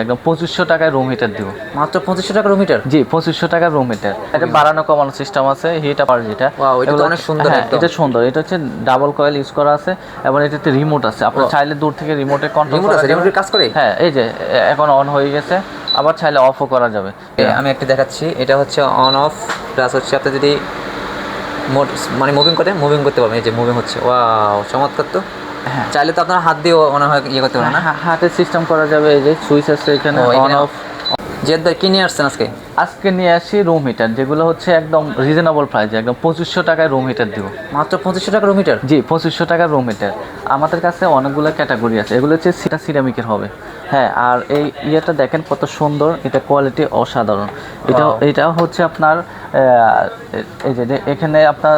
একদম 2500 টাকায় room heater দিব। মাত্র 2500 টাকা রুম হিটার? জি, 2500 টাকার রুম হিটার। এটা বাড়ানো কমানো সিস্টেম আছে, হিট আপ আর যেটা। ওয়াও, এটা তো অনেক সুন্দর হ্যাঁ, একদম। এটা সুন্দর। এটা হচ্ছে ডাবল কয়েল ইউজ করা আছে এবং এটাতে রিমোট আছে। আপনি চাইলে দূর থেকে রিমোটে কন্ট্রোল রিমোট করা আছে, যাবে। রিমোটের কাজ করে? হ্যাঁ, এই যে এখন অন হয়ে গেছে, আবার চাইলে অফও করা যাবে। আমি একটা দেখাচ্ছি, এটা হচ্ছে অন অফ প্লাস হচ্ছে আপনি যদি মানে মুভিং করতে পারবেন। এই যে মুভিং হচ্ছে, ওয়াও চমৎকার তো। হ্যাঁ, চাইলে তো আপনার হাত দিয়েও মনে হয় ইয়ে করতে পারবেন না? হাতের সিস্টেম করা যাবে। এই যে সুইচ আছে এখানে, অন অফ। জিয়াদ ভাই কি নিয়ে আসছেন আজকে? আজকে নিয়ে আসি রুম হিটার, যেগুলো হচ্ছে একদম রিজনেবল প্রাইসে, একদম 2500 টাকায় রুম হিটার দিব। মাত্র 2500 টাকা রুম হিটার? জি, 2500 টাকার রুম হিটার। আমাদের কাছে অনেকগুলো ক্যাটাগরি আছে, এগুলো হচ্ছে সিরামিকের হবে। হ্যাঁ, আর এই ইয়েটা দেখেন কত সুন্দর, এটা কোয়ালিটি অসাধারণ। এটা হচ্ছে আপনার এই যে এখানে আপনার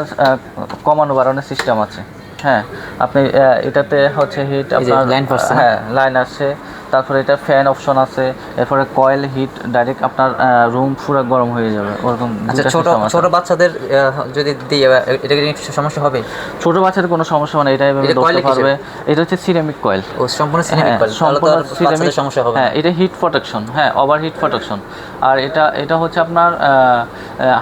কমানো বাড়ানোর সিস্টেম আছে। হ্যাঁ, আপনি এটাতে হচ্ছে হিট আপনার লাইন পাচ্ছে। হ্যাঁ, লাইন আসে। তারপরে এটা ফ্যান অপশন আছে। এরপরে কয়েল হিট ডাইরেক্ট আপনার রুম পুরো গরম হয়ে যাবে ওরকম। আচ্ছা, ছোট বাচ্চাদের যদি দিই এটা কি একটু সমস্যা হবে? ছোট বাচ্চাদের কোনো সমস্যা হবে না, এটা এভাবে ধরতে পারবে। এটা হচ্ছে সিরামিক কয়েল। ও, সম্পূর্ণ সিরামিক কয়েল, সম্পূর্ণ সিরামিক। সমস্যা হবে? হ্যাঁ, এটা হিট প্রোটেকশন, হ্যাঁ, ওভার হিট প্রোটেকশন। আর এটা হচ্ছে আপনার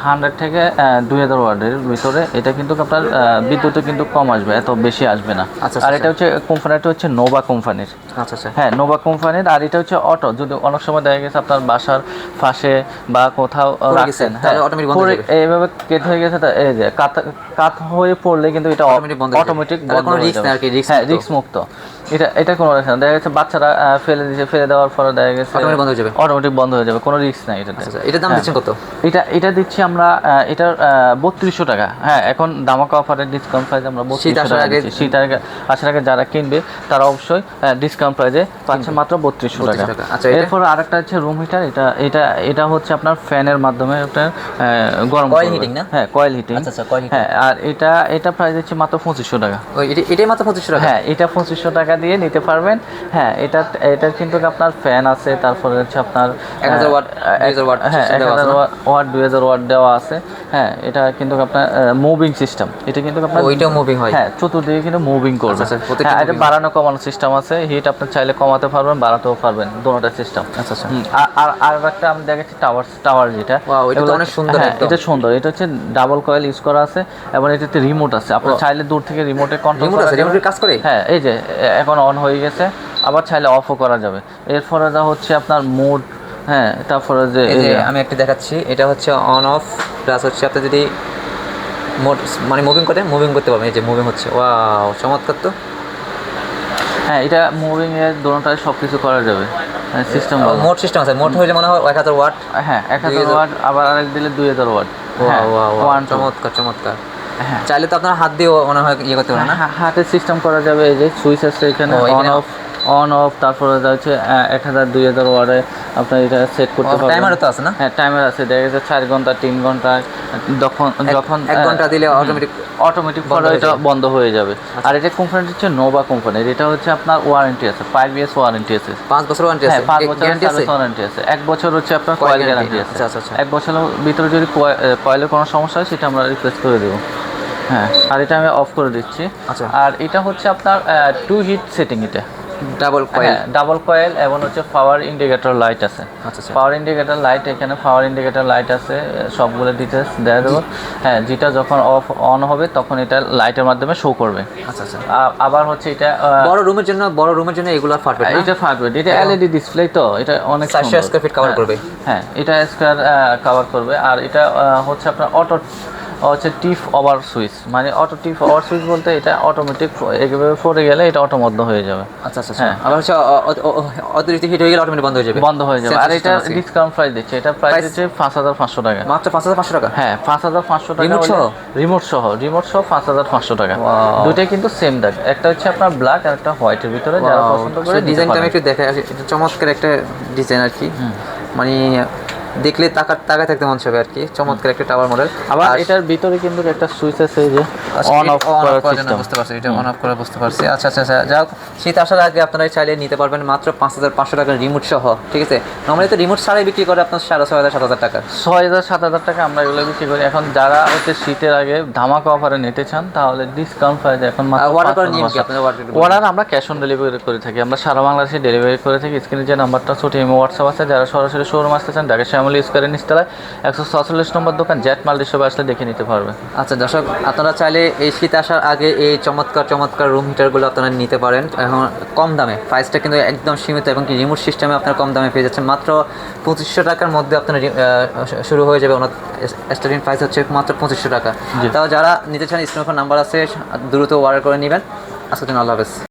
100 থেকে 2000 ওয়াটের ভিতরে। এটা কিন্তু আপনার বিদ্যুৎও কিন্তু কম আসবে, এত বেশি আসবে না। আর এটা হচ্ছে কোম্পানিটা হচ্ছে নোভা কোম্পানির। আচ্ছা আচ্ছা, হ্যাঁ, নোভা কোম্পানির। আর এটা হচ্ছে অটো, যদি অনেক সময় দেখা গেছে আপনার বাসার পাশে বা কোথাও রাখছেন, এইভাবে কেট হয়ে গেছে, এই যে কাত হয়ে পড়লে কিন্তু এটা অটোমেটিক বন্ধ হয়ে যাবে। হ্যাঁ, রিস্ক মুক্ত। এটা কোনো রিস্ক না। দেখা গেছে বাচ্চারা ফেলে দেওয়ার পরে দেখা গেছে অটোমেটিক বন্ধ হয়ে যাবে, কোনো রিস্ক নাই এটাতে। এটার দাম দিচ্ছেন কত? এটা দিচ্ছি আমরা এটার 3200 টাকা। হ্যাঁ, এখন ধামাকা অফারের ডিসকাউন্ট প্রাইস আমরা 3200 টাকা দিচ্ছি। শীত আসার আগে যারা কিনবে তারা অবশ্যই ডিসকাউন্ট প্রাইসে পাচ্ছে মাত্র 3200 টাকা। এরপর আরেকটা হচ্ছে রুম হিটার। এটা হচ্ছে আপনার ফ্যানের মাধ্যমে আপনার গরম কয়েল হিটিং না? হ্যাঁ, কয়েল হিটিং। হ্যাঁ, আর এটা প্রাইস হচ্ছে মাত্র 2500 টাকা। এটাই মাত্র 2500 টাকা? হ্যাঁ, এটা 2500 টাকা দিয়ে নিতে পারবেন। হ্যাঁ, এটার কিন্তু আপনার ফ্যান আছে, তারপরে হচ্ছে আপনার 1000 ওয়াট 2000 ওয়াট। হ্যাঁ, 1000 ওয়াট 2000 ওয়াট দেওয়া আছে। হ্যাঁ, এটা কিন্তু আপনার মুভিং সিস্টেম। এটা কিন্তু আপনার ওইটাও মুভিং হয়? হ্যাঁ, চতুর্দিকে কিন্তু মুভিং করবে। হ্যাঁ, এটা বাড়ানো কমানো সিস্টেম আছে। হিট আপনি চাইলে কমাতে পারবেন, বাড়াতেও পারবেন, দুটোটা সিস্টেম। আচ্ছা আচ্ছা। আর একটা আমি দেখেছি টাওয়ার যেটা, এটা তো অনেক সুন্দর। হ্যাঁ, এটা সুন্দর। এটা হচ্ছে ডাবল কয়েল ইউজ করা আছে এবং এটাতে রিমোট আছে। আপনি চাইলে দূর থেকে রিমোটে কন্ট্রোল করা যাবে। রিমোটের কাজ করে? হ্যাঁ, এই যে এখন অন হয়ে গেছে, আবার চাইলে অফও করা যাবে। এরপরে যা হচ্ছে আপনার মোড। হ্যাঁ, তারপরে যে আমি একটা দেখাচ্ছি, এটা হচ্ছে অন অফ প্লাস হচ্ছে আপনি যদি মানে মুভিং করতে পারবেন। এই যে মুভিং হচ্ছে, ওয়াও চমৎকার তো। হ্যাঁ, এটা মুভিং এর দোনোটাই সব কিছু করা যাবে। সিস্টেম মোট সিস্টেম আছে। মোট হইলে মনে হয় 1000 ওয়াট। হ্যাঁ, 1000 ওয়াট, আবার আরেক দিলে 2000 ওয়াট। চমৎকার। হ্যাঁ, চাইলে তো আপনার হাত দিয়েও মনে হয় ইয়ে করতে পারবেন না? হাতের সিস্টেম করা যাবে। এই যে সুইচ আছে এখানে, অন অফ। তারপরে হচ্ছে 1000 2000 ওয়াটে আপনার এটা সেট করতে পারবেন। টাইমারও তো আছে না? হ্যাঁ, টাইমার আছে। দেখা গেছে 4 ঘন্টা 3 ঘন্টা, যখন 1 ঘন্টা দিলে অটোমেটিক এটা বন্ধ হয়ে যাবে। আর এটা কোম্পানি হচ্ছে নোভা কোম্পানির। এটা হচ্ছে আপনার ওয়ারেন্টি আছে, 5 ইয়ার্স ওয়ারেন্টি আছে। 5 বছর ওয়ারেন্টি আছে? 5 বছরের ওয়ারেন্টি আছে। 1 বছর হচ্ছে আপনার কয়েল গ্যারান্টি আছে। আচ্ছা আচ্ছা। 1 বছরের ভিতরে যদি কয়েলের কোনো সমস্যা হয় সেটা আমরা রিপ্লেস করে দেবো। হ্যাঁ, আর এটা আমি অফ করে দিচ্ছি। আচ্ছা। আর এটা হচ্ছে আপনার 2 হিট সেটিং। এটা ডাবল কয়েল এবং হচ্ছে পাওয়ার ইন্ডিকেটর লাইট আছে। আচ্ছা। পাওয়ার ইন্ডিকেটর লাইট, এখানে পাওয়ার ইন্ডিকেটর লাইট আছে, সবগুলো ডিটেলস দেওয়া দেবো। হ্যাঁ, যেটা যখন অন হবে তখন এটা লাইটের মাধ্যমে শো করবে। আচ্ছা আচ্ছা। আবার হচ্ছে এটা বড় রুমের জন্য এগুলো পারফেক্ট। এটা পারফেক্ট। এটা এলইডি ডিসপ্লে, তো এটা অনেক 400 স্কয়ার ফিট কভার করবে। হ্যাঁ, এটা স্কয়ার কভার করবে। আর এটা হচ্ছে আপনার অটো হচ্ছে টিপ ওভার সুইচ, মানে অটো টিপ ওভার সুইচ বলতে এটা অটোমেটিক একেবারে পড়ে গেলে এটা অটো বন্ধ হয়ে যাবে। আচ্ছা আচ্ছা। হ্যাঁ, আবার হচ্ছে অতিরিক্ত হিট হয়ে গেলে অটোমেটিক বন্ধ হয়ে যাবে। আর এটা ডিসকাউন্ট প্রাইস দিচ্ছে। এটা প্রাইস হচ্ছে 5500 টাকা। মাত্র 5500 টাকা? হ্যাঁ, 5500 টাকা। রিমোট সহ 5500 টাকা। দুটোই কিন্তু সেম দাগ। একটা হচ্ছে আপনার ব্ল্যাক আর একটা হোয়াইটের ভিতরে। যারা পছন্দ করে ডিজাইনটা আমি একটু দেখাই। এটা চমৎকার একটা ডিজাইন আর কি। মানে দেখলে তাকায় থাকতে মন চাবে আর কি। চমৎকার একটা টাওয়ার মডেল। আবার এটার ভিতরে কিন্তু একটা সুইচ আছে, এই যে অন অফ করার জন্য। বুঝতে পারছি, এটা অন অফ করে বুঝতে পারছি। আচ্ছা আচ্ছা আচ্ছা, যাই হোক, শীত আসার আগে আপনারা চাইলে নিতে পারবেন মাত্র 5,500 টাকার রিমোট সহ, ঠিক আছে। নর্মালি তো রিমোট ছাড়াই বিক্রি করে আপনার 6,500 7,000 টাকা। 6,000 7,000 টাকা আমরা এগুলো বিক্রি করি। এখন যারা হচ্ছে শীতের আগে ধামাকা অফারে নিতে চান তাহলে ডিসকাউন্ট প্রাইসে এখন মাত্র অর্ডার করে নিন কি আপনারা? অর্ডার আমরা ক্যাশ অন ডেলিভারি করে থাকি, আমরা সারা বাংলাদেশে ডেলিভারি করে থাকি। স্ক্রিনে যে নাম্বারটা ছোট ইমো হোয়াটসঅ্যাপ আছে, যারা সরাসরি শোরুম আসতে চান ঢাকা শ্যামলী স্কয়ারের নিচতলায় 146 নম্বর দোকান জেট মাল্টি শপে আসলে দেখে নিতে পারবে। আচ্ছা দর্শক, আপনারা চাইলে এই শীত আসার আগে এই চমৎকার রুম হিটারগুলো আপনারা নিতে পারেন এখন কম দামে। প্রাইসটা কিন্তু একদম সীমিত এবং কি রিমোট সিস্টেমে আপনারা কম দামে পেয়ে যাচ্ছেন। মাত্র 2500 টাকার মধ্যে আপনার শুরু হয়ে যাবে। স্টার্টিং প্রাইস হচ্ছে মাত্র 2500 টাকা। তাও যারা নিতে চান স্ক্রিনে নাম্বার আছে, দ্রুত অর্ডার করে নেবেন। আজকের জন্য আল্লাহ হাফেজ।